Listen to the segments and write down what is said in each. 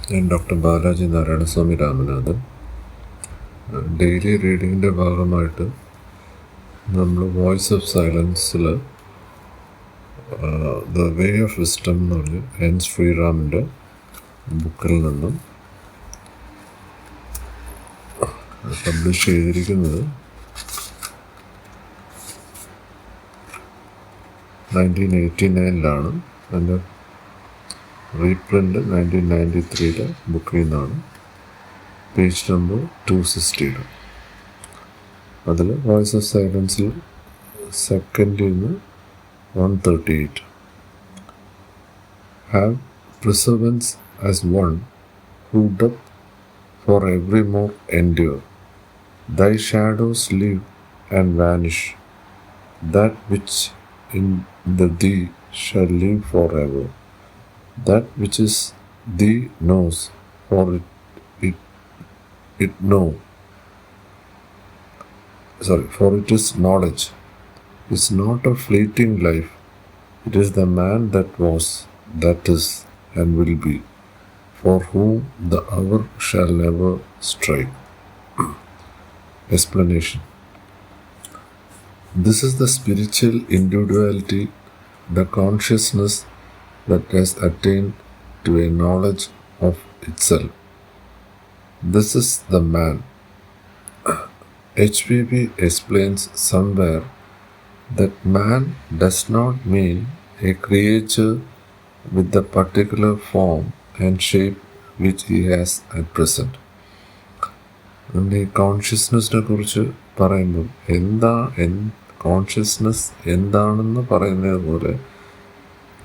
ഞാൻ doctor Balaji Narayanaswamy Ramanathan. Daily റീഡിങ്ങിൻ്റെ ഭാഗമായിട്ട് നമ്മൾ വോയിസ് ഓഫ് സൈലൻസിൽ ദ വേ ഓഫ് വിസ്ഡം എന്ന് പറഞ്ഞ് എൻ ശ്രീറാമിൻ്റെ ബുക്കിൽ നിന്നും പബ്ലിഷ് ചെയ്തിരിക്കുന്നത് 1989 അതിൻ്റെ റീപ്രിൻ്റ് 1993 ബുക്കിൽ നിന്നാണ്. Page number 260. അതിൽ വോയിസ് ഓഫ് സൈലൻസിൽ സെക്കൻഡിൽ നിന്ന് 138. Have perseverance as one who doth for evermore endure. Thy shadows live and vanish. That which in the thee shall live forever. That which is thee knows, for for it is knowledge. It's not a fleeting life. It is the man that was, that is, and will be, for whom the hour shall never strike. Explanation. This is the spiritual individuality, the consciousness that has attained to a knowledge of itself. This is the man. HPP explains somewhere that man does not mean a creature with the particular form and shape which he has at present. നമ്മൾ ഈ കോൺഷ്യസ്നെസ്സിനെ കുറിച്ച് പറയുമ്പോൾ consciousness എന്താണെന്ന് പറയുന്നത് പോലെ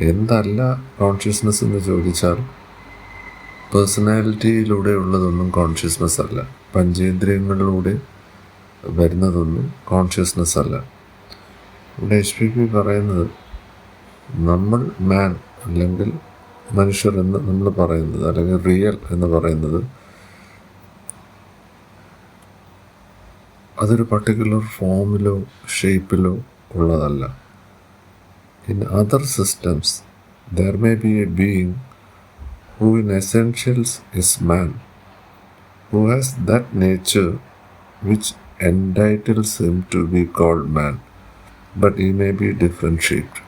എന്തല്ല consciousness എന്ന് ചോദിച്ചാൽ പേഴ്സണാലിറ്റിയിലൂടെ ഉള്ളതൊന്നും കോൺഷ്യസ്നെസ് അല്ല, പഞ്ചേന്ദ്രിയങ്ങളിലൂടെ വരുന്നതൊന്നും കോൺഷ്യസ്നെസ് അല്ല. ഇവിടെ HPP പറയുന്നത് നമ്മൾ മാൻ അല്ലെങ്കിൽ മനുഷ്യർ എന്ന് നമ്മൾ പറയുന്നത് അല്ലെങ്കിൽ റിയൽ എന്ന് പറയുന്നത് അതൊരു പർട്ടിക്കുലർ ഫോമിലോ ഷേപ്പിലോ ഉള്ളതല്ല. In other systems, there may be a being who in essentials is man, who has that nature which entitles him to be called man, but he may be different shaped.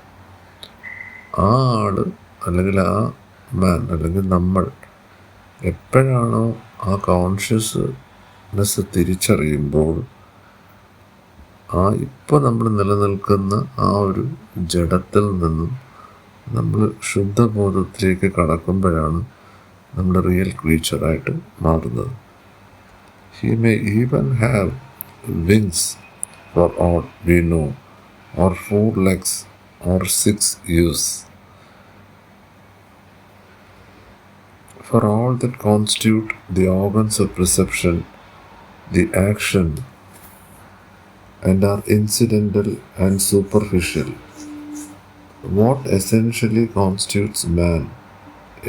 ആ ആള് അല്ലെങ്കിൽ ആ മാൻ അല്ലെങ്കിൽ നമ്മൾ എപ്പോഴാണോ ആ consciousness തിരിച്ചറിയുമ്പോൾ ഇപ്പോൾ നമ്മൾ നിലനിൽക്കുന്ന ആ ഒരു ജഡത്തിൽ നിന്നും നമ്മൾ ശുദ്ധബോധത്തിലേക്ക് കടക്കുമ്പോഴാണ് നമ്മൾ റിയൽ ക്രീച്ചറായിട്ട് മാറുന്നത്. He may even have wings for all we know, or 4 legs or 6 ears. For all that constitute the organs of perception, the action, and are incidental and superficial. What essentially constitutes man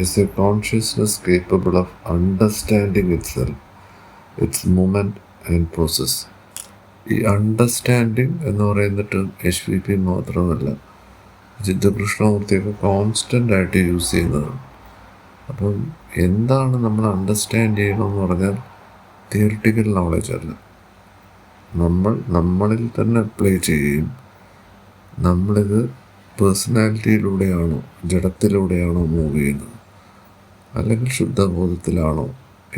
is a consciousness capable of understanding itself, its movement and process. ഈ understanding എന്ന് പറയുന്നിട്ട് HPP മാത്രമല്ല, ചിത്തകൃഷ്ണമൂർത്തിയൊക്കെ constant ആയിട്ട് use ചെയ്യുന്നതാണ്. അപ്പം എന്താണ് നമ്മൾ understand ചെയ്യണമെന്ന് പറഞ്ഞാൽ തിയറിറ്റിക്കൽ നോളജ് അല്ല, നമ്മളിൽ തന്നെ അപ്ലൈ ചെയ്യുകയും നമ്മളിത് പേഴ്സണാലിറ്റിയിലൂടെയാണോ ജഡത്തിലൂടെയാണോ മൂവ് ചെയ്യുന്നത് അല്ലെങ്കിൽ ശുദ്ധബോധത്തിലാണോ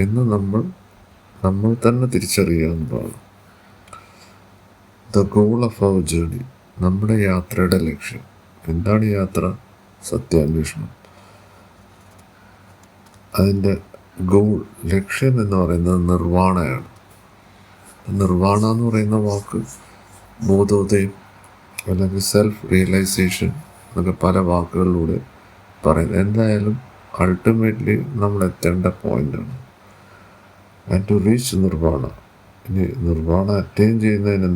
എന്ന് നമ്മൾ തന്നെ തിരിച്ചറിയുക എന്നതാണ് the goal of our journey. നമ്മുടെ യാത്രയുടെ ലക്ഷ്യം എന്താണ്? യാത്ര സത്യാന്വേഷണം. അതിൻ്റെ ഗോൾ, ലക്ഷ്യം എന്ന് പറയുന്നത് നിർവാണയാണ്. നിർവാണ എന്ന് പറയുന്ന വാക്ക് ബോധോദയം അല്ലെങ്കിൽ സെൽഫ് റിയലൈസേഷൻ എന്നൊക്കെ പല വാക്കുകളിലൂടെ പറയുന്നത്. എന്തായാലും അൾട്ടിമേറ്റ്ലി നമ്മൾ എത്തേണ്ട പോയിൻ്റാണ്. And to reach nirvana. ഇനി നിർവാണ അറ്റൈൻ ചെയ്യുന്നതിന്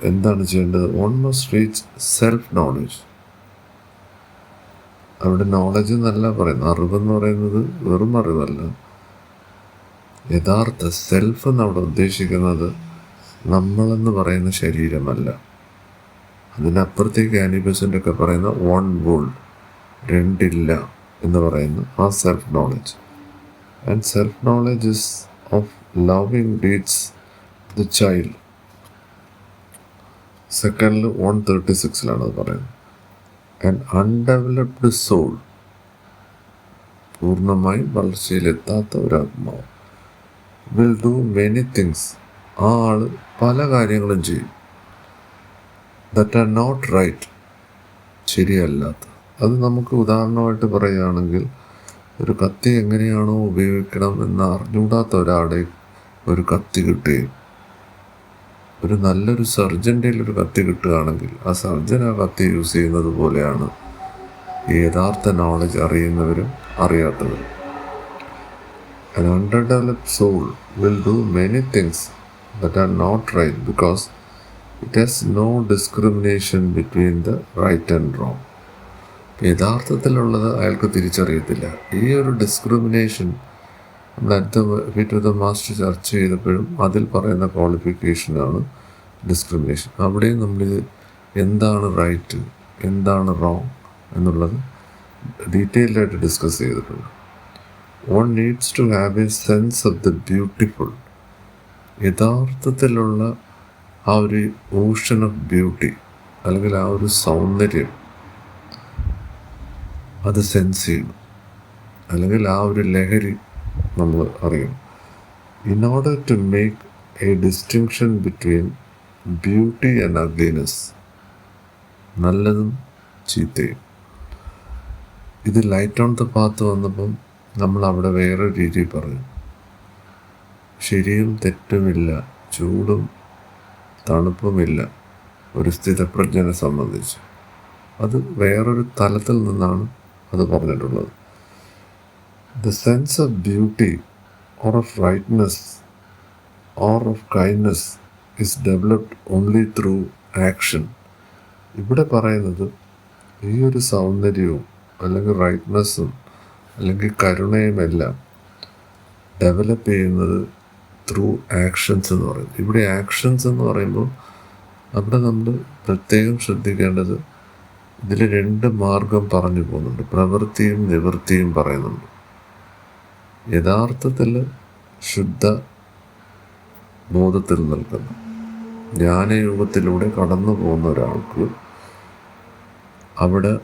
എന്താണ് ചെയ്യേണ്ടത്? One must reach self knowledge. അവിടെ നോളജ് എന്നല്ല പറയുന്നത്, അറിവെന്ന് പറയുന്നത് വെറും അറിവല്ല. യഥാർത്ഥ സെൽഫ് എന്നവിടെ ഉദ്ദേശിക്കുന്നത് നമ്മളെന്ന് പറയുന്ന ശരീരമല്ല. അതിനപ്പുറത്തേക്ക് ആനിബസൻ്റ് ഒക്കെ പറയുന്ന 1 വേൾഡ്, 2 ഇല്ല, എന്ന് പറയുന്ന ആ self knowledge. And self knowledge is of loving deeds the child. സെക്കൻഡിൽ 136 അത് പറയുന്നത്. ആൻഡ് അൺഡെവലപ്ഡ് സോൾ, പൂർണ്ണമായും വളർച്ചയിലെത്താത്ത ഒരാത്മാവ്, വിൽ ഡു മെനി തിങ്സ്, ആ ആള് പല കാര്യങ്ങളും ചെയ്യും, ദറ്റ് ആർ നോട്ട് റൈറ്റ്, ശരിയല്ലാത്ത. അത് നമുക്ക് ഉദാഹരണമായിട്ട് പറയുകയാണെങ്കിൽ, ഒരു കത്തി എങ്ങനെയാണോ ഉപയോഗിക്കണം എന്ന് അറിഞ്ഞുകൂടാത്ത ഒരാളെ ഒരു കത്തി കിട്ടുകയും ഒരു നല്ലൊരു സർജൻ്റെ ഒരു കത്തി കിട്ടുകയാണെങ്കിൽ ആ സർജൻ ആ കത്തി യൂസ് ചെയ്യുന്നത് പോലെയാണ് യഥാർത്ഥ knowledge അറിയുന്നവരും അറിയാത്തവരും. An underdeveloped soul will do many things that are not right because it has no discrimination between the right and wrong. യഥാർത്ഥത്തിലുള്ളത് അയാൾക്ക് തിരിച്ചറിയത്തില്ല. ഈ ഒരു ഡിസ്ക്രിമിനേഷൻ നമ്മൾ അടുത്ത മാസ്റ്റർ ചർച്ച ചെയ്തപ്പോഴും അതിൽ പറയുന്ന ക്വാളിഫിക്കേഷനാണ് ഡിസ്ക്രിമിനേഷൻ. അവിടെയും നമ്മൾ എന്താണ് റൈറ്റ് എന്താണ് റോങ് എന്നുള്ളത് ഡീറ്റെയിൽഡായിട്ട് ഡിസ്കസ് ചെയ്തിട്ടുണ്ട്. One needs to have a sense of the beautiful. യഥാർത്ഥത്തിലുള്ള ആ ഒരു ഓഷൻ ഓഫ് ബ്യൂട്ടി അല്ലെങ്കിൽ ആ ഒരു സൗന്ദര്യം അത് സെൻസ് ചെയ്യണം, അല്ലെങ്കിൽ ആ ഒരു ലഹരി നമ്മൾ അറിയണം. In order to make a distinction between beauty and ugliness, നല്ലതും ചീത്തയും. ഇത് ലൈറ്റ് ഓൺ ദ പാത്ത് വന്നപ്പം നമ്മൾ അവിടെ വേറെ രീതിയിൽ പറയും. ശരിയും തെറ്റുമില്ല, ചൂടും തണുപ്പുമില്ല ഒരു സ്ഥിതപ്രജ്ഞനെ സംബന്ധിച്ച്. അത് വേറൊരു തലത്തിൽ നിന്നാണ് അത് പറഞ്ഞിട്ടുള്ളത്. The sense of beauty or of rightness or of kindness is developed only through action. ഇവിടെ പറയുന്നത് ഈ ഒരു സൗന്ദര്യവും അല്ലെങ്കിൽ റൈറ്റ്നെസ്സും അല്ലെങ്കിൽ കരുണയുമെല്ലാം ഡെവലപ്പ് ചെയ്യുന്നത് ത്രൂ ആക്ഷൻസ് എന്ന് പറയുന്നത്. ഇവിടെ ആക്ഷൻസ് എന്ന് പറയുമ്പോൾ അവിടെ നമ്മൾ പ്രത്യേകം ശ്രദ്ധിക്കേണ്ടത്, ഇതിൽ 2 മാർഗം പറഞ്ഞു പോകുന്നുണ്ട്. പ്രവൃത്തിയും നിവൃത്തിയും പറയുന്നുണ്ട്. യഥാർത്ഥത്തിൽ ശുദ്ധ ബോധത്തിൽ നിൽക്കുന്ന ജ്ഞാനയോഗത്തിലൂടെ കടന്നു പോകുന്ന ഒരാൾക്ക് അവിടെ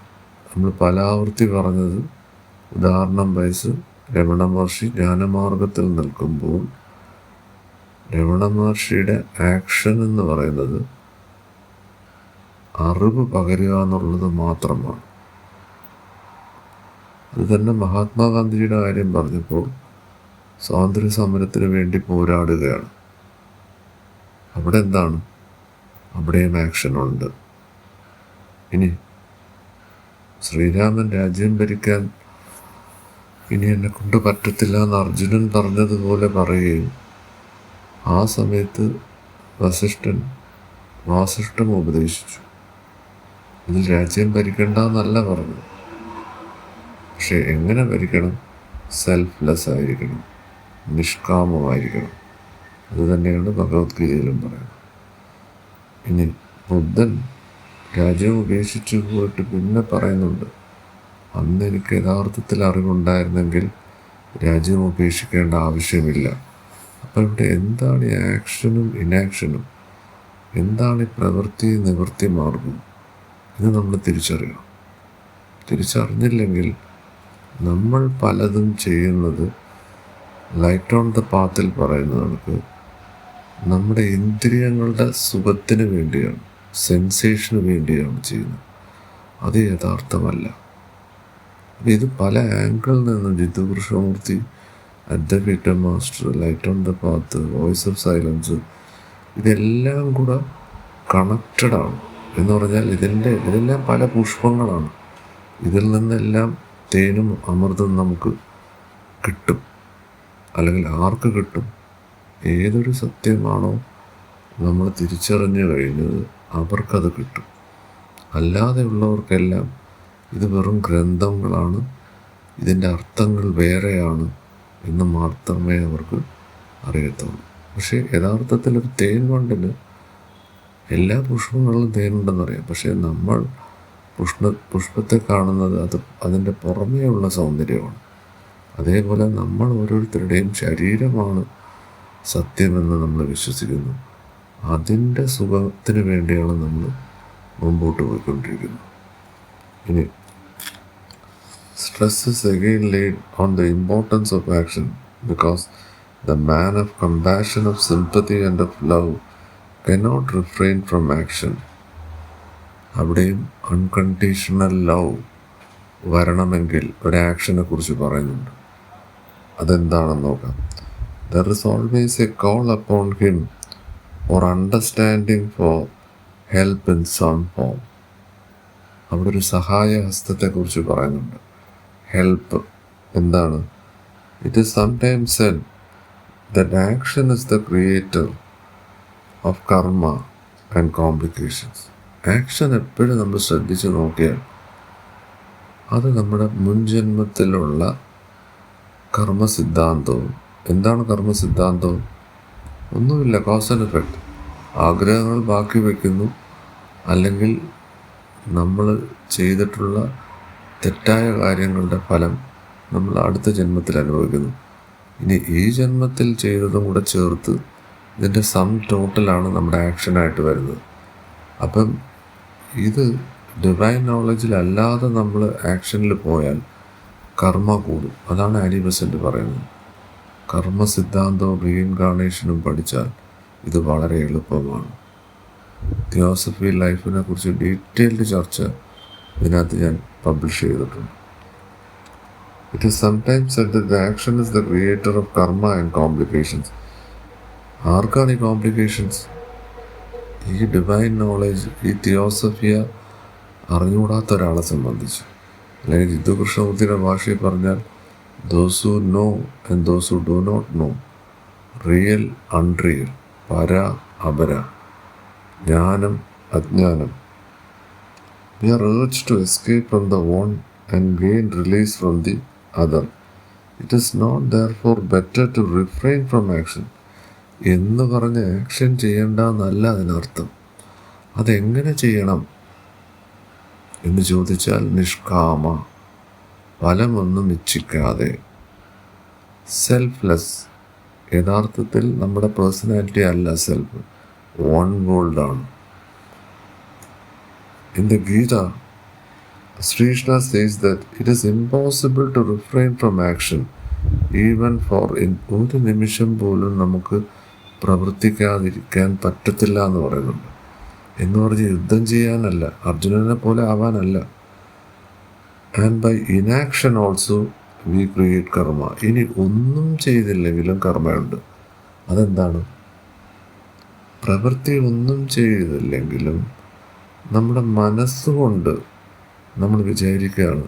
നമ്മൾ പലാവർത്തി പറഞ്ഞത്, ഉദാഹരണം വയസ്സ് രമണ മഹർഷി ജ്ഞാനമാർഗത്തിൽ നിൽക്കുമ്പോൾ രമണ മഹർഷിയുടെ ആക്ഷൻ എന്ന് പറയുന്നത് അറിവ് പകരുക എന്നുള്ളത് മാത്രമാണ്. അത് തന്നെ മഹാത്മാഗാന്ധിജിയുടെ കാര്യം പറഞ്ഞപ്പോൾ സ്വാതന്ത്ര്യ സമരത്തിന് വേണ്ടി പോരാടുകയാണ്. അവിടെ എന്താണ്? അവിടെയും ആക്ഷനുണ്ട്. ഇനി ശ്രീരാമൻ രാജ്യം ഭരിക്കാൻ ഇനി എന്നെ കൊണ്ട് പറ്റത്തില്ല എന്ന് അർജുനൻ പറഞ്ഞതുപോലെ പറയുകയും ആ സമയത്ത് വാസിഷ്ഠൻ ഉപദേശിച്ചു. ഇതിൽ രാജ്യം ഭരിക്കണ്ട എന്നല്ല പറഞ്ഞു, പക്ഷെ എങ്ങനെ ഭരിക്കണം? സെൽഫ്ലെസ് ആയിരിക്കണം, നിഷ്കാമമായിരിക്കണം. അത് തന്നെയാണ് ഭഗവത്ഗീതയിലും പറയുന്നത്. ഇനി ബുദ്ധൻ രാജ്യം ഉപേക്ഷിച്ചു പോയിട്ട് പിന്നെ പറയുന്നുണ്ട്, അന്ന് എനിക്ക് യഥാർത്ഥത്തിൽ അറിവുണ്ടായിരുന്നെങ്കിൽ രാജ്യം ഉപേക്ഷിക്കേണ്ട ആവശ്യമില്ല. അപ്പം ഇവിടെ എന്താണ് ഈ ആക്ഷനും ഇനാക്ഷനും, എന്താണ് ഈ പ്രവൃത്തി നിവൃത്തി മാർഗം, ഇത് നമ്മൾ തിരിച്ചറിയണം. തിരിച്ചറിഞ്ഞില്ലെങ്കിൽ നമ്മൾ പലതും ചെയ്യുന്നത് ലൈറ്റ് ഓൺ ദ പാത്തിൽ പറയുന്നത് കണക്ക് നമ്മുടെ ഇന്ദ്രിയങ്ങളുടെ സുഖത്തിന് വേണ്ടിയാണ്, സെൻസേഷന് വേണ്ടിയാണ് ചെയ്യുന്നത്. അത് യഥാർത്ഥമല്ല. ഇത് പല ആംഗിളിൽ നിന്നും ജിത്തു കൃഷ്ണമൂർത്തി, അഡ്വക്കേറ്റ master, light on the path, voice of silence, ഇതെല്ലാം കൂടെ കണക്റ്റഡാണ്. എന്ന് പറഞ്ഞാൽ ഇതിലെല്ലാം പല പുഷ്പങ്ങളാണ്. ഇതിൽ നിന്നെല്ലാം തേനും അമൃതും നമുക്ക് കിട്ടും. അല്ലെങ്കിൽ ആർക്ക് കിട്ടും? ഏതൊരു സത്യമാണോ നമ്മൾ തിരിച്ചറിഞ്ഞു കഴിഞ്ഞത് അവർക്കത് കിട്ടും. അല്ലാതെ ഉള്ളവർക്കെല്ലാം ഇത് വെറും ഗ്രന്ഥങ്ങളാണ്, ഇതിൻ്റെ അർത്ഥങ്ങൾ വേറെയാണ് എന്ന് മാത്രമേ അവർക്ക് അറിയത്തുള്ളൂ. പക്ഷേ യഥാർത്ഥത്തിൽ ഒരു തേൻ വണ്ടിന് എല്ലാ പുഷ്പങ്ങളിലും തേനുണ്ടെന്നറിയാം. പക്ഷേ നമ്മൾ പുഷ്പത്തെ കാണുന്നത് അതിൻ്റെ പുറമേയുള്ള സൗന്ദര്യമാണ്. അതേപോലെ നമ്മൾ ഓരോരുത്തരുടെയും ശരീരമാണ് സത്യമെന്ന് നമ്മൾ വിശ്വസിക്കുന്നു. അതിൻ്റെ സുഖത്തിന് വേണ്ടിയാണ് നമ്മൾ മുമ്പോട്ട് പോയിക്കൊണ്ടിരിക്കുന്നത്. ഇനി stress is again laid on the importance of action, because the man of compassion, of sympathy and of love cannot refrain from action. അവിടെയും അൺകണ്ടീഷണൽ ലവ് വരണമെങ്കിൽ ഒരു ആക്ഷനെ കുറിച്ച് പറയുന്നുണ്ട്. അതെന്താണെന്ന് നോക്കാം. There is always a call upon him for understanding, for help in some form. അവിടെ ഒരു സഹായ ഹസ്തത്തെക്കുറിച്ച് പറയുന്നുണ്ട്. ഹെൽപ്പ് എന്താണ്? It is sometimes said that action is the creator of കർമ്മ ആൻഡ് കോംപ്ലിക്കേഷൻസ്. ആക്ഷൻ എപ്പോഴും നമ്മൾ ശ്രദ്ധിച്ച് നോക്കിയാൽ അത് നമ്മുടെ മുൻജന്മത്തിലുള്ള കർമ്മസിദ്ധാന്തവും. എന്താണ് കർമ്മസിദ്ധാന്തവും? ഒന്നുമില്ല, കോസ് ആൻഡ് എഫക്റ്റ്. ആഗ്രഹങ്ങൾ ബാക്കി വയ്ക്കുന്നു, അല്ലെങ്കിൽ നമ്മൾ ചെയ്തിട്ടുള്ള തെറ്റായ കാര്യങ്ങളുടെ ഫലം നമ്മൾ അടുത്ത ജന്മത്തിൽ അനുഭവിക്കുന്നു. ഇനി ഈ ജന്മത്തിൽ ചെയ്തതും കൂടെ ചേർത്ത് ഇതിൻ്റെ സം ടോട്ടലാണ് നമ്മുടെ ആക്ഷനായിട്ട് വരുന്നത്. അപ്പം ഇത് ഡിവൈൻ നോളജിലല്ലാതെ നമ്മൾ ആക്ഷനിൽ പോയാൽ കർമ്മ കൂടും. അതാണ് ആനി ബെസന്റ് പറയുന്നത്. കർമ്മ സിദ്ധാന്തവും റീഇൻകാർണേഷനും പഠിച്ചാൽ ഇത് വളരെ എളുപ്പമാണ്. തിയോസഫി ലൈഫിനെ കുറിച്ച് ഡീറ്റെയിൽഡ് ചർച്ച ഇതിനകത്ത് ഞാൻ പബ്ലിഷ് ചെയ്തിട്ടുണ്ട്. It is sometimes said that the action is the creator of കർമ്മ ആൻഡ് കോംപ്ലിക്കേഷൻസ്. ആർക്കാണ് ഈ കോംപ്ലിക്കേഷൻസ്? ഈ ഡിവൈൻ നോളജ്, ഈ തിയോസഫിയ അറിഞ്ഞുകൂടാത്ത ഒരാളെ സംബന്ധിച്ച്. അല്ലെങ്കിൽ ജിത്തു കൃഷ്ണമൂർത്തിയുടെ ഭാഷയിൽ പറഞ്ഞാൽ those who know and those who do not know, real unreal, പര അപര, ജ്ഞാനം അജ്ഞാനം. We are urged to escape from the one and gain release from the other. It is not therefore better to refrain from action. എന്ന് പറഞ്ഞ് action ചെയ്യേണ്ടെന്നല്ല അതിനർത്ഥം. അതെങ്ങനെ ചെയ്യണം എന്ന് ചോദിച്ചാൽ നിഷ്കാമ, ഫലമൊന്നും ഇച്ഛിക്കാതെ, സെൽഫ്ലെസ്. യഥാർത്ഥത്തിൽ നമ്മുടെ പേഴ്സണാലിറ്റി അല്ല സെൽഫ്, വൺ വേൾഡാണ്. In the Gita, Sri Krishna says that it is impossible to refrain from action, even for ഒരു നിമിഷം പോലും നമുക്ക് പ്രവർത്തിക്കാതിരിക്കാൻ പറ്റത്തില്ല എന്ന് പറയുന്നുണ്ട്. എന്ന് പറഞ്ഞ് യുദ്ധം ചെയ്യാനല്ല, അർജുനനെ പോലെ ആവാനല്ല. And by inaction also we create karma. ഇനി ഒന്നും ചെയ്തില്ലെങ്കിലും കർമ്മയുണ്ട്. അതെന്താണ്? പ്രവൃത്തി ഒന്നും ചെയ്തില്ലെങ്കിലും നമ്മുടെ മനസ്സുകൊണ്ട് നമ്മൾ വിചാരിക്കുകയാണ്.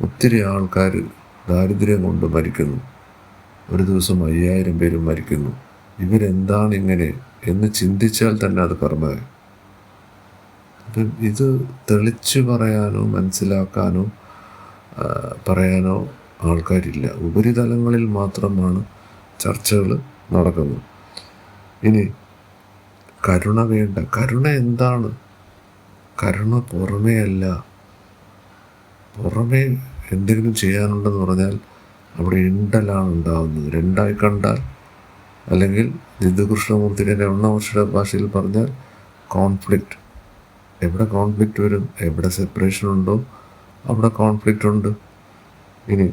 ഒത്തിരി ആൾക്കാർ ദാരിദ്ര്യം കൊണ്ട് മരിക്കുന്നു, ഒരു ദിവസം 5000 പേര് മരിക്കുന്നു, ഇവരെന്താണ് ഇങ്ങനെ എന്ന് ചിന്തിച്ചാൽ തന്നെ അത് കർമ്മമായി. അപ്പം ഇത് തെളിച്ചു പറയാനോ മനസ്സിലാക്കാനോ പറയാനോ ആൾക്കാരില്ല. ഉപരിതലങ്ങളിൽ മാത്രമാണ് ചർച്ചകൾ നടക്കുന്നത്. ഇനി കരുണ വേണ്ട. കരുണ എന്താണ്? കരുണ പുറമേ അല്ല. പുറമേ എന്തെങ്കിലും ചെയ്യാനുണ്ടെന്ന് പറഞ്ഞാൽ അവിടെ ഇണ്ടലാണ് ഉണ്ടാകുന്നത്. രണ്ടായി കണ്ടാൽ, അല്ലെങ്കിൽ ജിത്തു കൃഷ്ണമൂർത്തിയുടെ രമണമഹർഷിയുടെ ഭാഷയിൽ പറഞ്ഞാൽ കോൺഫ്ലിക്റ്റ്. എവിടെ കോൺഫ്ലിക്റ്റ് വരും? എവിടെ സെപ്പറേഷൻ ഉണ്ടോ അവിടെ കോൺഫ്ലിക്റ്റ് ഉണ്ട്. ഇനി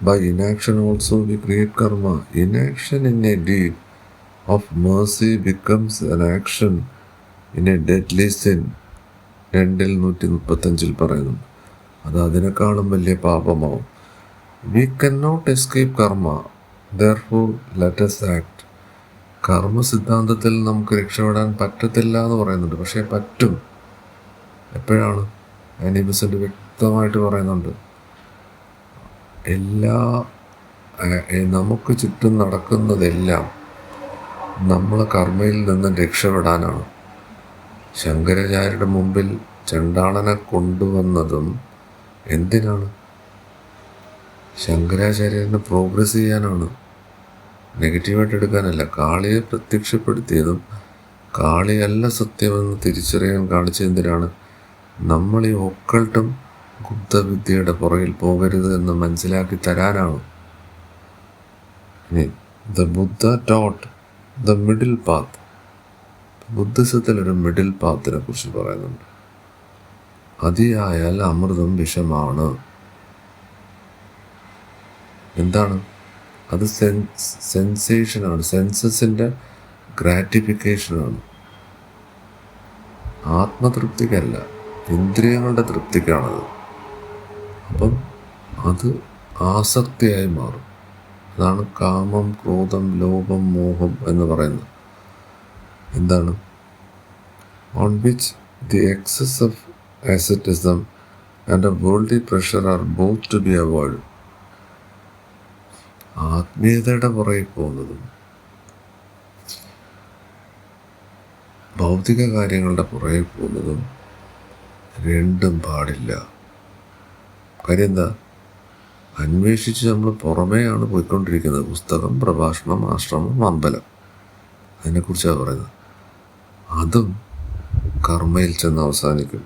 by inaction also we create karma. Inaction in a deed of mercy becomes an action in a deadly sin. 2:135 പറയുന്നുണ്ട്. അത് അതിനേക്കാളും വലിയ പാപമാവും. We can not escape karma, therefore let us act. കർമ്മ സിദ്ധാന്തത്തിൽ നമുക്ക് രക്ഷപ്പെടാൻ പറ്റത്തില്ല എന്ന് പറയുന്നുണ്ട്. പക്ഷേ പറ്റും. എപ്പോഴാണ്? ആനി ബെസന്റ് വ്യക്തമായിട്ട് പറയുന്നുണ്ട്. നമുക്ക് ചുറ്റും നടക്കുന്നതെല്ലാം നമ്മൾ കർമ്മയിൽ നിന്ന് രക്ഷപ്പെടാനാണ്. ശങ്കരാചാര്യരുടെ മുമ്പിൽ ചണ്ടാളനെ കൊണ്ടുവന്നതും എന്തിനാണ്? ശങ്കരാചാര്യന് പ്രോഗ്രസ് ചെയ്യാനാണ്, നെഗറ്റീവായിട്ട് എടുക്കാനല്ല. കാളിയെ പ്രത്യക്ഷപ്പെടുത്തിയതും കാളിയല്ല സത്യമെന്ന് തിരിച്ചറിയാൻ കാണിച്ചെന്തിനാണ്? നമ്മൾ ഈ ഒക്കൾട്ടും ഗുപ്തവിദ്യയുടെ പുറകിൽ പോകരുത് എന്ന് മനസ്സിലാക്കി തരാനാണ്. ഇനി the Buddha taught the middle path. ബുദ്ധിസത്തിൽ ഒരു മിഡിൽ പാത്തിനെ കുറിച്ച് പറയുന്നുണ്ട്. അതിയായാൽ അമൃതം വിഷമാണ്. എന്താണ് അത്? സെൻസേഷനാണ്, സെൻസസിൻ്റെ ഗ്രാറ്റിഫിക്കേഷനാണ്. ആത്മതൃപ്തിക്കല്ല, ഇന്ദ്രിയങ്ങളുടെ തൃപ്തിക്കാണത്. അപ്പം അത് ആസക്തിയായി മാറും. അതാണ് കാമം, ക്രോധം, ലോഭം, മോഹം എന്ന് പറയുന്നത്. എന്താണ്? On which the excess of asceticism and a worldly pressure are both to be avoided. ആത്മീയതയുടെ പുറകെ പോകുന്നതും ഭൗതിക കാര്യങ്ങളുടെ പുറകെ പോകുന്നതും രണ്ടും പാടില്ല. കാര്യം എന്താ? അന്വേഷിച്ച് നമ്മൾ പുറമേയാണ് പോയിക്കൊണ്ടിരിക്കുന്നത്. പുസ്തകം, പ്രഭാഷണം, ആശ്രമം, അമ്പലം, അതിനെക്കുറിച്ചാണ് പറയുന്നത്. അതും കർമ്മയിൽ ചെന്ന് അവസാനിക്കും.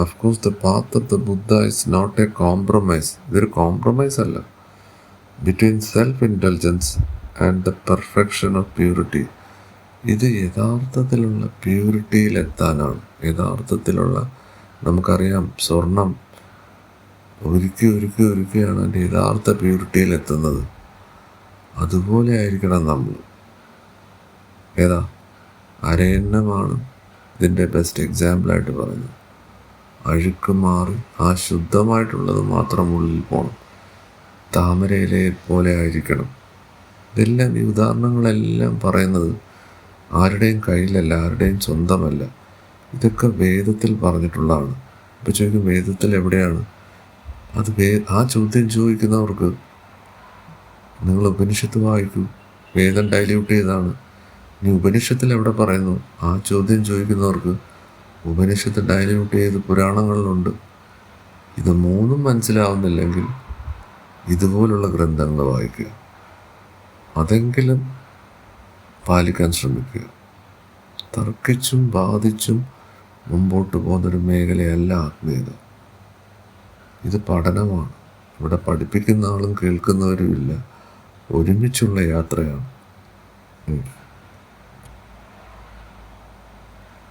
Of course, the path of the Buddha is not a compromise. ഇതൊരു കോംപ്രമൈസ് അല്ല between self-indulgence and the perfection of purity. ഇത് യഥാർത്ഥത്തിലുള്ള പ്യൂരിറ്റിയിലെത്താനാണ്. യഥാർത്ഥത്തിലുള്ള, നമുക്കറിയാം, സ്വർണം ഒരുക്കിയാണ് അതിൻ്റെ യഥാർത്ഥ പ്യൂരിറ്റിയിലെത്തുന്നത്. അതുപോലെ ആയിരിക്കണം നമ്മൾ. ഏതാ? അരയന്നമാണ് ഇതിൻ്റെ ബെസ്റ്റ് എക്സാമ്പിളായിട്ട് പറയുന്നത്. അഴുക്ക് മാറി ആ ശുദ്ധമായിട്ടുള്ളത് മാത്രം ഉള്ളിൽ പോകണം. താമരയിലയെ പോലെ ആയിരിക്കണം. ഇതെല്ലാം, ഈ ഉദാഹരണങ്ങളെല്ലാം പറയുന്നത് ആരുടെയും കയ്യിലല്ല, ആരുടെയും സ്വന്തമല്ല. ഇതൊക്കെ വേദത്തിൽ പറഞ്ഞിട്ടുള്ളതാണ്. ഇപ്പോൾ ചോദിക്കും, വേദത്തിൽ എവിടെയാണ് അത്? ആ ചോദ്യം ചോദിക്കുന്നവർക്ക് നിങ്ങൾ ഉപനിഷത്ത് വായിക്കൂ. വേദം ഡൈല്യൂട്ട് ചെയ്താണ്. ഇനി ഉപനിഷത്തിൽ എവിടെ പറയുന്നു? ആ ചോദ്യം ചോദിക്കുന്നവർക്ക് ഉപനിഷത്ത് ഡൈല്യൂട്ട് ചെയ്ത് പുരാണങ്ങളിലുണ്ട്. ഇത് മൂന്നും മനസ്സിലാവുന്നില്ലെങ്കിൽ ഇതുപോലുള്ള ഗ്രന്ഥങ്ങൾ വായിക്കുക. അതെങ്കിലും പാലിക്കാൻ ശ്രമിക്കുക. തർക്കിച്ചും ബാധിച്ചും മുമ്പോട്ട് പോകുന്നൊരു മേഖലയല്ല ആത്മീയത. ഇത് പഠനമാണ്. ഇവിടെ പഠിപ്പിക്കുന്ന ആളും കേൾക്കുന്നവരും ഇല്ല. ഒരുമിച്ചുള്ള യാത്രയാണ്.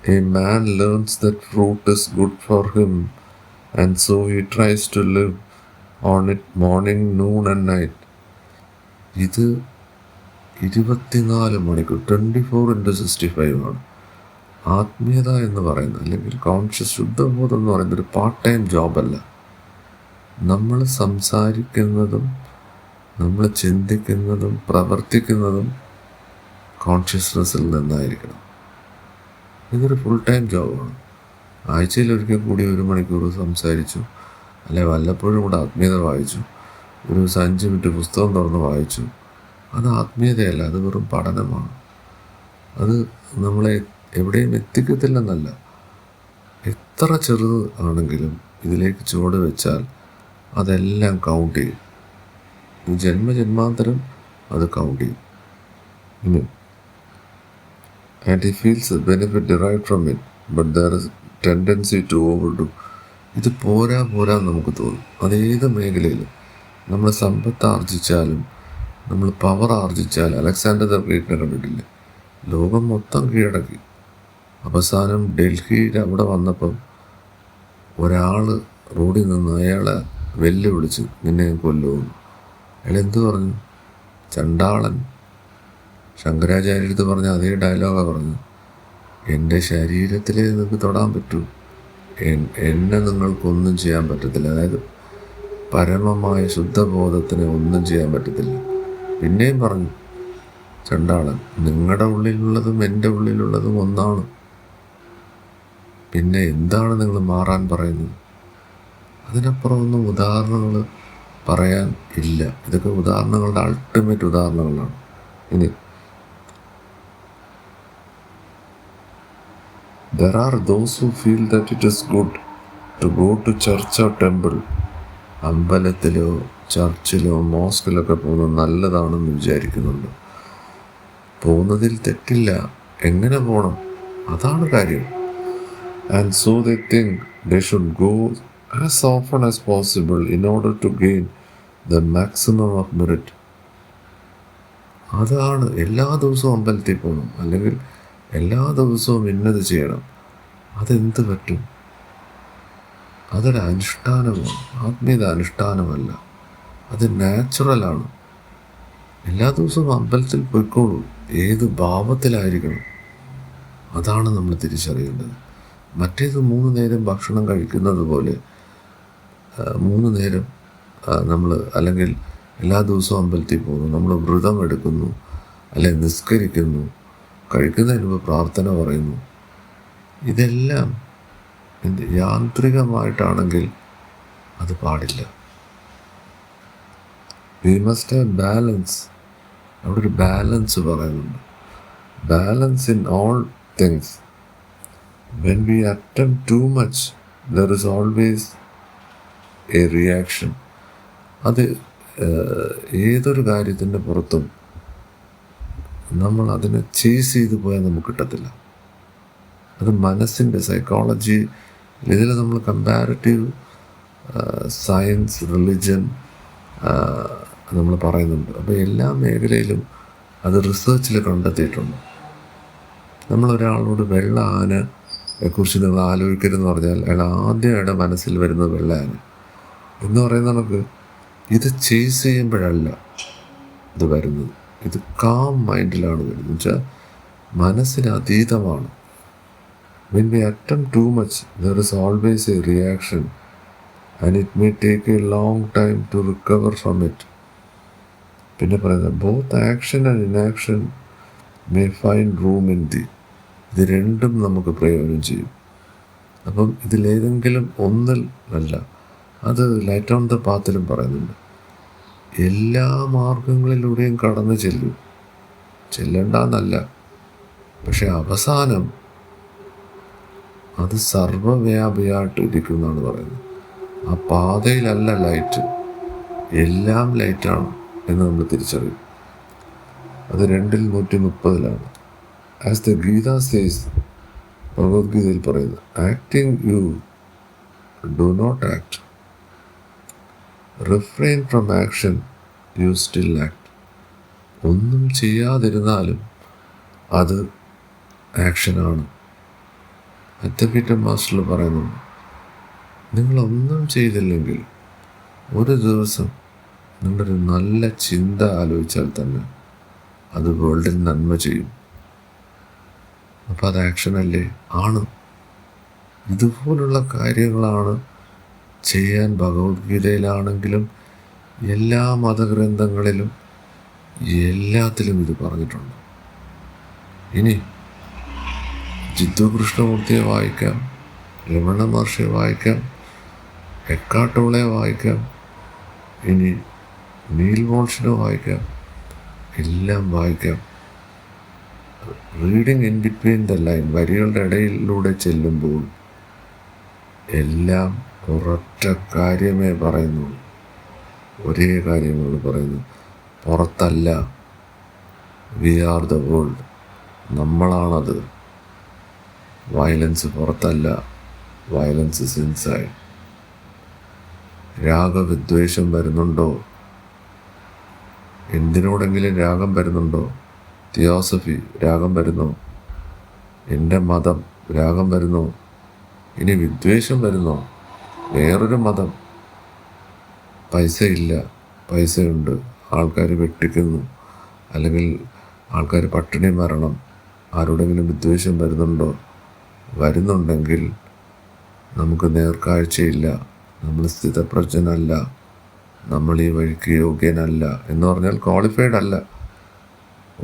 A man learns that fruit is good for him, and so he tries to live on it morning, noon and night. ഇത് 24 മണിക്കൂർ 24/65 ആണ്. ആത്മീയത എന്ന് പറയുന്നത്, അല്ലെങ്കിൽ കോൺഷ്യസ് ശുദ്ധബോധം എന്ന് പറയുന്നത് ഒരു പാർട്ട് ടൈം ജോബല്ല. നമ്മൾ സംസാരിക്കുന്നതും നമ്മൾ ചിന്തിക്കുന്നതും പ്രവർത്തിക്കുന്നതും കോൺഷ്യസ്നെസ്സിൽ നിന്നായിരിക്കണം. ഇതൊരു ഫുൾ ടൈം ജോബാണ്. ആഴ്ചയിൽ ഒരിക്കൽ കൂടി 1 മണിക്കൂർ സംസാരിച്ചു, അല്ലെ വല്ലപ്പോഴും കൂടെ ആത്മീയത വായിച്ചു, ഒരു 5 മിനിറ്റ് പുസ്തകം തുറന്ന് വായിച്ചു, അത് ആത്മീയതയല്ല, അത് വെറും പഠനമാണ്. അത് നമ്മളെ എവിടെയും എത്തിക്കത്തില്ലെന്നല്ല. എത്ര ചെറുത് ആണെങ്കിലും ഇതിലേക്ക് ചുവട് വെച്ചാൽ അതെല്ലാം കൗണ്ട് ചെയ്യും. ജന്മജന്മാന്തരം അത് കൗണ്ട് ചെയ്യും. And he feels the benefit derived from it, but there is tendency to overdo. ഇത് പോരാ നമുക്ക് തോന്നും. അതേത് മേഖലയിലും നമ്മൾ സമ്പത്ത് ആർജിച്ചാലും, നമ്മൾ പവർ ആർജിച്ചാലും, അലക്സാണ്ടർ ദ ഗ്രേറ്റിനെ കണ്ടിട്ടില്ലേ? ലോകം മൊത്തം കീഴടക്കി. അവസാനം ഡൽഹിയിൽ അവിടെ വന്നപ്പം ഒരാൾ റോഡിൽ നിന്ന് അയാളെ വെല്ലുവിളിച്ച്, നിന്നെ കൊല്ലുമെന്ന്. അയാൾ എന്തു പറഞ്ഞു? ചണ്ടാളൻ. ശങ്കരാചാര്യടുത്ത് പറഞ്ഞ അതേ ഡയലോഗാണ് പറഞ്ഞു. എൻ്റെ ശരീരത്തിലേ നിങ്ങൾക്ക് തൊടാൻ പറ്റൂ, എന്നെ നിങ്ങൾക്കൊന്നും ചെയ്യാൻ പറ്റത്തില്ല. അതായത് പരമമായ ശുദ്ധബോധത്തിന് ഒന്നും ചെയ്യാൻ പറ്റത്തില്ല. പിന്നെയും പറഞ്ഞു ചണ്ടാളൻ, നിങ്ങളുടെ ഉള്ളിലുള്ളതും എൻ്റെ ഉള്ളിലുള്ളതും ഒന്നാണ്. പിന്നെ എന്താണ് നിങ്ങൾ മാറാൻ പറയുന്നത്? അതിനപ്പുറമൊന്നും ഉദാഹരണങ്ങൾ പറയാൻ ഇല്ല. ഇതൊക്കെ ഉദാഹരണങ്ങളുടെ അൾട്ടിമേറ്റ് ഉദാഹരണങ്ങളാണ്. ഇനി there are those who feel that it is good to go to church or temple. അമ്പലത്തിലോ ചർച്ചിലോ മോസ്കിലൊക്കെ പോകുന്നത് നല്ലതാണെന്ന് വിചാരിക്കുന്നുണ്ട്. പോകുന്നതിൽ തെറ്റില്ല. എങ്ങനെ പോകണം? അതാണ് കാര്യം. and so they think they should go as often as possible in order to gain the maximum of merit. അതാണ് എല്ലാ ദിവസവും അമ്പലത്തിൽ പോകണം, അല്ലെങ്കിൽ എല്ലാ ദിവസവും ഇന്നത് ചെയ്യണം. അതെന്ത് പറ്റും? അതൊരു അനുഷ്ഠാനമാണ്, ആത്മീയത അനുഷ്ഠാനമല്ല, അത് നാച്ചുറലാണ്. എല്ലാ ദിവസവും അമ്പലത്തിൽ പോയിക്കോളൂ, ഏത് ഭാവത്തിലായിരിക്കണം, അതാണ് നമ്മൾ തിരിച്ചറിയേണ്ടത്. മറ്റേത് 3 നേരം ഭക്ഷണം കഴിക്കുന്നത് പോലെ 3 നേരം നമ്മൾ, അല്ലെങ്കിൽ എല്ലാ ദിവസവും അമ്പലത്തിൽ പോകുന്നു, നമ്മൾ വ്രതം എടുക്കുന്നു, അല്ലെങ്കിൽ നിസ്കരിക്കുന്നു, കഴിക്കുന്നതിന് മുമ്പ് പ്രാർത്ഥന പറയുന്നു, ഇതെല്ലാം യാന്ത്രികമായിട്ടാണെങ്കിൽ അത് പാടില്ല. We must have balance. അവിടെ ഒരു ബാലൻസ് പറയുന്നുണ്ട്. Balance in all things. When we attempt too much there is always A reaction. അത് ഏതൊരു കാര്യത്തിൻ്റെ പുറത്തും നമ്മൾ അതിനെ ചേസ് ചെയ്ത് പോയാൽ നമുക്ക് കിട്ടത്തില്ല. അത് മനസ്സിൻ്റെ സൈക്കോളജി. ഇതിൽ നമ്മൾ കമ്പാരിറ്റീവ് സയൻസ്, റിലിജൻ നമ്മൾ പറയുന്നുണ്ട്. അപ്പോൾ എല്ലാ മേഖലയിലും അത് റിസർച്ചിൽ കണ്ടെത്തിയിട്ടുണ്ട്. നമ്മളൊരാളോട് വെള്ള ആനയെക്കുറിച്ച് നിങ്ങൾ ആലോചിക്കരുതെന്ന് പറഞ്ഞാൽ അയാൾ ആദ്യമായിട്ട് മനസ്സിൽ വരുന്നത് വെള്ള ആന എന്ന് പറയുന്ന നമുക്ക് ഇത് ചേസ് ചെയ്യുമ്പോഴല്ല ഇത് വരുന്നത്, ഇത് കാം മൈൻഡിലാണ് വരുന്നത്. എന്ന് വെച്ചാൽ മനസ്സിന് അതീതമാണ്. When we attempt too much, there is always a reaction and it may take a long time to recover from it. പിന്നെ പറയുന്നത് both action and inaction may find room in thee. ഇത് രണ്ടും നമുക്ക് പ്രയോജനം ചെയ്യും. അപ്പം ഇതിലേതെങ്കിലും ഒന്നിൽ അല്ല. അത് ലൈറ്റ് ഓൺ ദ പാത്തിലും പറയുന്നുണ്ട്. എല്ലാ മാർഗങ്ങളിലൂടെയും കടന്നു ചെല്ലണ്ടെന്നല്ല, പക്ഷെ അവസാനം അത് സർവ്വവ്യാപിയായിട്ട് ഇരിക്കുന്നതാണ് പറയുന്നത്. ആ പാതയിലല്ല ലൈറ്റ്, എല്ലാം ലൈറ്റാണ് എന്ന് നമ്മൾ തിരിച്ചറിയും. അത് 2:130 ആസ് ദ ഗീത സേസ്, ഭഗവത്ഗീതയിൽ പറയുന്നത്, acting you do not act, refrain from action you still act. ഒന്നും ചെയ്യാതിരുന്നാലും അത് ആക്ഷനാണ്. അദ്വൈത മാസ്റ്റർ പറയുന്നുണ്ട്, നിങ്ങളൊന്നും ചെയ്തില്ലെങ്കിൽ ഒരു ദിവസം നിങ്ങളൊരു നല്ല ചിന്ത ആലോചിച്ചാൽ തന്നെ അത് വേൾഡിൽ നന്മ ചെയ്യും. അപ്പോൾ അത് ആക്ഷനല്ലേ? ആണ്. ഇതുപോലുള്ള കാര്യങ്ങളാണ് ചെയ്യാൻ ഭഗവത്ഗീതയിലാണെങ്കിലും എല്ലാ മതഗ്രന്ഥങ്ങളിലും എല്ലാത്തിലും ഇത് പറഞ്ഞിട്ടുണ്ട്. ഇനി ജിത്തു കൃഷ്ണമൂർത്തിയെ വായിക്കാം, രമണ മഹർഷിയെ വായിക്കാം, എക്കാട്ടോളെ വായിക്കാം, ഇനി നീൽ വോൾഷിനെ വായിക്കാം, എല്ലാം വായിക്കാം. Reading in between the line, വരികളുടെ ഇടയിലൂടെ ചെല്ലുമ്പോൾ എല്ലാം ഒരൊറ്റ കാര്യമേ പറയുന്നുള്ളൂ, ഒരേ കാര്യങ്ങൾ പറയുന്നു. പുറത്തല്ല, വി ആർ ദ വേൾഡ്, നമ്മളാണത്. വയലൻസ് പുറത്തല്ല, വയലൻസ് ഇസ് ഇൻസൈഡ്. രാഗവിദ്വേഷം വരുന്നുണ്ടോ? എന്തിനോടെങ്കിലും രാഗം വരുന്നുണ്ടോ? തിയോസഫി രാഗം വരുന്നോ? എൻ്റെ മതം രാഗം വരുന്നോ? ഇനി വിദ്വേഷം വരുന്നോ? വേറൊരു മതം. പൈസയില്ല, പൈസയുണ്ട്, ആൾക്കാർ വെട്ടിക്കുന്നു, അല്ലെങ്കിൽ ആൾക്കാർ പട്ടിണി മരണം, ആരോടെങ്കിലും വിദ്വേഷം വരുന്നുണ്ടെങ്കിൽ നമുക്ക് നേർക്കാഴ്ചയില്ല, നമ്മൾ സ്ഥിതപ്രജ്ഞനല്ല, നമ്മൾ ഈ വഴിക്ക് യോഗ്യനല്ല എന്ന് പറഞ്ഞാൽ ക്വാളിഫൈഡ് അല്ല.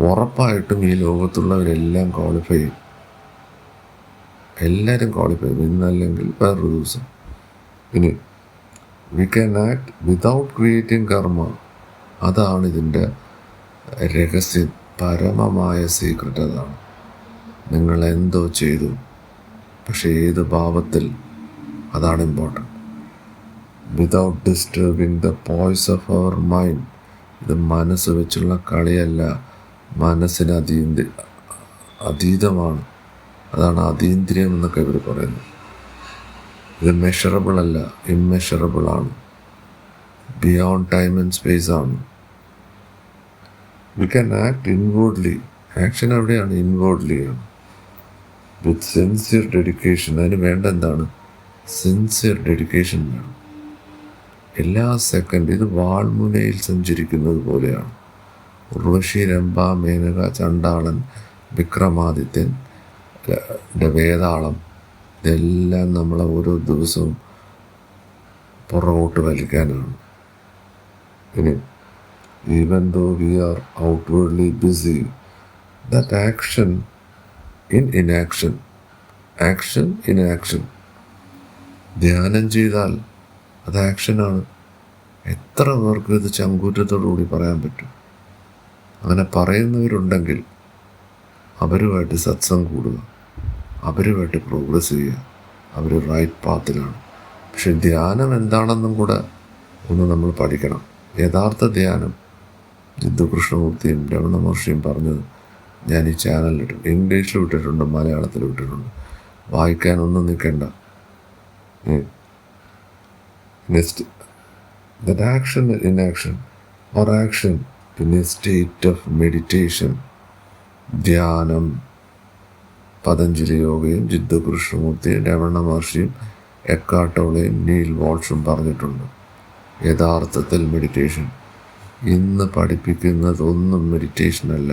ഉറപ്പായിട്ടും ഈ ലോകത്തുള്ളവരെല്ലാം ക്വാളിഫൈ ചെയ്യും, എല്ലാവരും ക്വാളിഫൈ ചെയ്യും, ഇന്നല്ലെങ്കിൽ വേറൊരു ദിവസം. ഇനി we can act without creating കർമ്മ. അതാണ് ഇതിൻ്റെ രഹസ്യം, പരമമായ സീക്രട്ട് അതാണ്. നിങ്ങൾ എന്തോ ചെയ്തു, പക്ഷേ ഏത് ഭാവത്തിൽ, അതാണ് important. Without disturbing the poise of our mind. ഇത് മനസ്സ് വെച്ചുള്ള കളിയല്ല, മനസ്സിന് അതീതമാണ്. അതാണ് അതീന്ദ്രിയം എന്നൊക്കെ ഇവർ പറയുന്നത്. ഇത് മെഷറബിൾ അല്ല, ഇമ്മെഷറബിൾ ആണ്, ബിയോണ്ട് ടൈം ആൻഡ് സ്പേസ് ആണ്. We can act inwardly, action എവിടെയാണ്? ഇൻവേർഡ്ലി ആണ്. വിത്ത് സിൻസിയർ ഡെഡിക്കേഷൻ. അതിന് വേണ്ട എന്താണ്? സിൻസിയർ ഡെഡിക്കേഷൻ വേണം. എല്ലാ സെക്കൻഡ് ഇത് വാൾമുനയിൽ സഞ്ചരിക്കുന്നത് പോലെയാണ്. ഉർവശി, രംഭ, മേനക, ചണ്ടാളൻ, വിക്രമാദിത്യൻ, വേതാളം, ഇതെല്ലാം നമ്മളെ ഓരോ ദിവസവും പുറകോട്ട് വലിക്കാനാണ്. ഇനി even though we are outwardly busy, that action in inaction, action in action. ധ്യാനം ചെയ്താൽ അത് ആക്ഷനാണ്. എത്ര പേർക്ക് ഇത് ചങ്കൂറ്റത്തോടുകൂടി പറയാൻ പറ്റും? അങ്ങനെ പറയുന്നവരുണ്ടെങ്കിൽ അവരുമായിട്ട് സത്സംഗം കൂടുക, അവരുമായിട്ട് പ്രോഗ്രസ് ചെയ്യുക, അവർ റൈറ്റ് പാത്തിലാണ്. പക്ഷെ ധ്യാനം എന്താണെന്നും കൂടെ ഒന്ന് നമ്മൾ പഠിക്കണം. യഥാർത്ഥ ധ്യാനം ജിദ്ദു കൃഷ്ണമൂർത്തിയും രമണ മഹർഷിയും പറഞ്ഞത് ഞാൻ ഈ ചാനലിലിട്ടുണ്ട്. ഇംഗ്ലീഷിൽ വിട്ടിട്ടുണ്ട്, മലയാളത്തിൽ വിട്ടിട്ടുണ്ട്. വായിക്കാനൊന്നും നിൽക്കണ്ട. Next, that action in action or action in A state of meditation. ധ്യാനം പതഞ്ജലി യോഗയും ജിദ്ദു കൃഷ്ണമൂർത്തിയും രമണ മഹർഷിയും എക്കാട്ടോളയും നീൽ വാൾഷും പറഞ്ഞിട്ടുണ്ട്. യഥാർത്ഥത്തിൽ മെഡിറ്റേഷൻ. ഇന്ന് പഠിപ്പിക്കുന്നതൊന്നും മെഡിറ്റേഷനല്ല,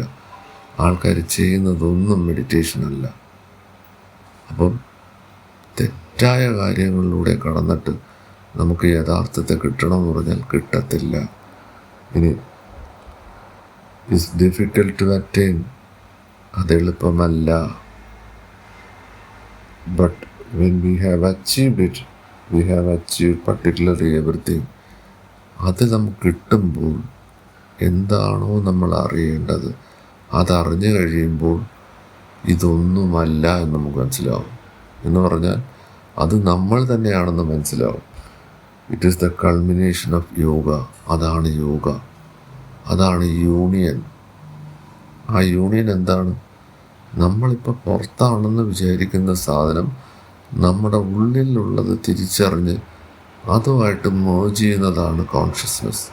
ആൾക്കാർ ചെയ്യുന്നതൊന്നും മെഡിറ്റേഷനല്ല. അപ്പം തെറ്റായ കാര്യങ്ങളിലൂടെ കടന്നിട്ട് നമുക്ക് യഥാർത്ഥത്തെ കിട്ടണമെന്ന് പറഞ്ഞാൽ കിട്ടത്തില്ല. ഇനി ഇറ്റ്സ് ഡിഫിക്കൽട്ട് ടു അറ്റൈൻ, അത് എളുപ്പമല്ല. But when we have achieved it, we have achieved particularly everything. അത് നമുക്ക് കിട്ടുമ്പോൾ എന്താണോ നമ്മൾ അറിയേണ്ടത് അതറിഞ്ഞു കഴിയുമ്പോൾ ഇതൊന്നുമല്ല എന്ന് നമുക്ക് മനസ്സിലാവും. എന്ന് പറഞ്ഞാൽ അത് നമ്മൾ തന്നെയാണെന്ന് മനസ്സിലാവും. It is the culmination of yoga. അതാണ് യോഗ, അതാണ് യൂണിയൻ. ആ യൂണിയൻ എന്താണ്? നമ്മളിപ്പോൾ പുറത്താണെന്ന് വിചാരിക്കുന്ന സാധനം നമ്മുടെ ഉള്ളിലുള്ളത് തിരിച്ചറിഞ്ഞ് അതുമായിട്ട് മേർജ് ചെയ്യുന്നതാണ് കോൺഷ്യസ്നെസ്.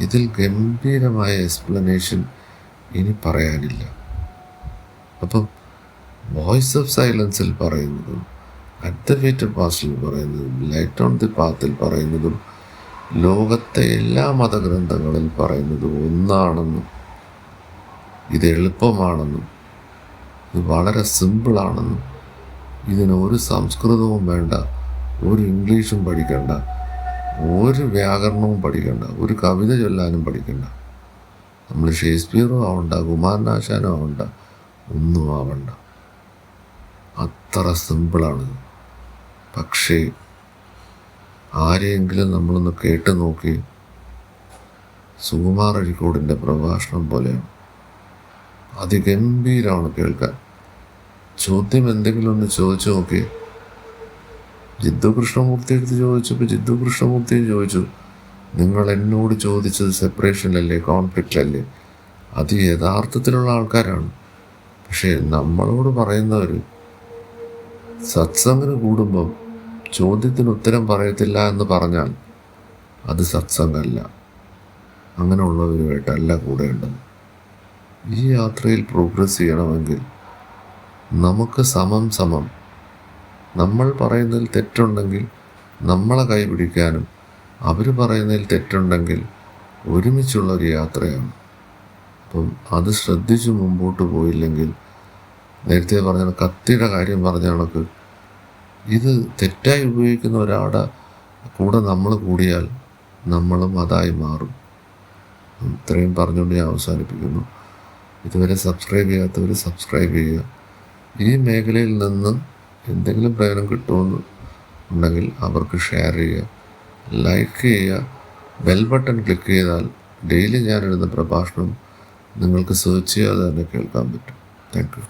ഇതിൽ ഗംഭീരമായ എക്സ്പ്ലനേഷൻ ഇനി പറയാനില്ല. അപ്പം വോയിസ് ഓഫ് സൈലൻസിൽ പറയുന്നതും അഡ്വക്കേറ്റ് പാസ്റ്റിൽ പറയുന്നതും ലൈറ്റ് ഓൺ ദി പാത്തിൽ പറയുന്നതും ലോകത്തെ എല്ലാ മതഗ്രന്ഥങ്ങളിൽ പറയുന്നതും ഒന്നാണെന്നും ഇത് എളുപ്പമാണെന്നും ഇത് വളരെ സിമ്പിളാണെന്നും ഇതിന് ഒരു സംസ്കൃതവും വേണ്ട, ഒരു ഇംഗ്ലീഷും പഠിക്കണ്ട, ഒരു വ്യാകരണവും പഠിക്കണ്ട, ഒരു കവിത ചൊല്ലാനും പഠിക്കണ്ട. നമ്മൾ ഷേക്സ്പിയറും ആവണ്ട, കുമാരനാശാനും ആവണ്ട, ഒന്നും ആവണ്ട. അത്ര സിമ്പിളാണിത്. പക്ഷേ ആരെയെങ്കിലും നമ്മളൊന്ന് കേട്ട് നോക്കി, സുകുമാർ അഴീക്കോടിൻ്റെ പ്രഭാഷണം പോലെയാണ്. അതിഗംഭീരമാണ് കേൾക്കാൻ. ചോദ്യം എന്തെങ്കിലും ഒന്ന് ചോദിച്ചു നോക്കി. ജിദ്ദു കൃഷ്ണമൂർത്തി എടുത്ത് ചോദിച്ചപ്പോൾ ജിദ്ദു കൃഷ്ണമൂർത്തിയും ചോദിച്ചു, നിങ്ങൾ എന്നോട് ചോദിച്ചത് സെപ്പറേഷനിലല്ലേ, കോൺഫ്ലിക്റ്റിലല്ലേ? അത് യഥാർത്ഥത്തിലുള്ള ആൾക്കാരാണ്. പക്ഷേ നമ്മളോട് പറയുന്നവർ സത്സംഗിന് കൂടുമ്പം ചോദ്യത്തിന് ഉത്തരം പറയത്തില്ല എന്ന് പറഞ്ഞാൽ അത് സത്സംഗമല്ല. അങ്ങനെയുള്ളവരുമായിട്ടല്ല കൂടെയുണ്ടെന്ന്. ഈ യാത്രയിൽ പ്രോഗ്രസ് ചെയ്യണമെങ്കിൽ നമുക്ക് സമം നമ്മൾ പറയുന്നതിൽ തെറ്റുണ്ടെങ്കിൽ നമ്മളെ കൈപിടിക്കാനും അവർ പറയുന്നതിൽ തെറ്റുണ്ടെങ്കിൽ ഒരുമിച്ചുള്ളൊരു യാത്രയാണ്. അപ്പം അത് ശ്രദ്ധിച്ച് മുമ്പോട്ട് പോയില്ലെങ്കിൽ, നേരത്തെ പറഞ്ഞ കത്തിയുടെ കാര്യം പറഞ്ഞ കണക്ക് ഇത് തെറ്റായി ഉപയോഗിക്കുന്ന ഒരാളുടെ കൂടെ നമ്മൾ കൂടിയാൽ നമ്മളും അതായി മാറും. ഇത്രയും പറഞ്ഞുകൊണ്ട് ഞാൻ അവസാനിപ്പിക്കുന്നു. ഇതുവരെ സബ്സ്ക്രൈബ് ചെയ്യാത്തവർ സബ്സ്ക്രൈബ് ചെയ്യുക. ഈ മേഖലയിൽ നിന്ന് എന്തെങ്കിലും പ്രയോജനം കിട്ടുമെന്ന് ഉണ്ടെങ്കിൽ അവർക്ക് ഷെയർ ചെയ്യുക, ലൈക്ക് ചെയ്യുക, ബെൽ ബട്ടൺ ക്ലിക്ക് ചെയ്താൽ ഡെയിലി ഞാനിടുന്ന പ്രഭാഷണം നിങ്ങൾക്ക് സെർച്ച് ചെയ്യാതെ തന്നെ കേൾക്കാൻ പറ്റും. Thank you.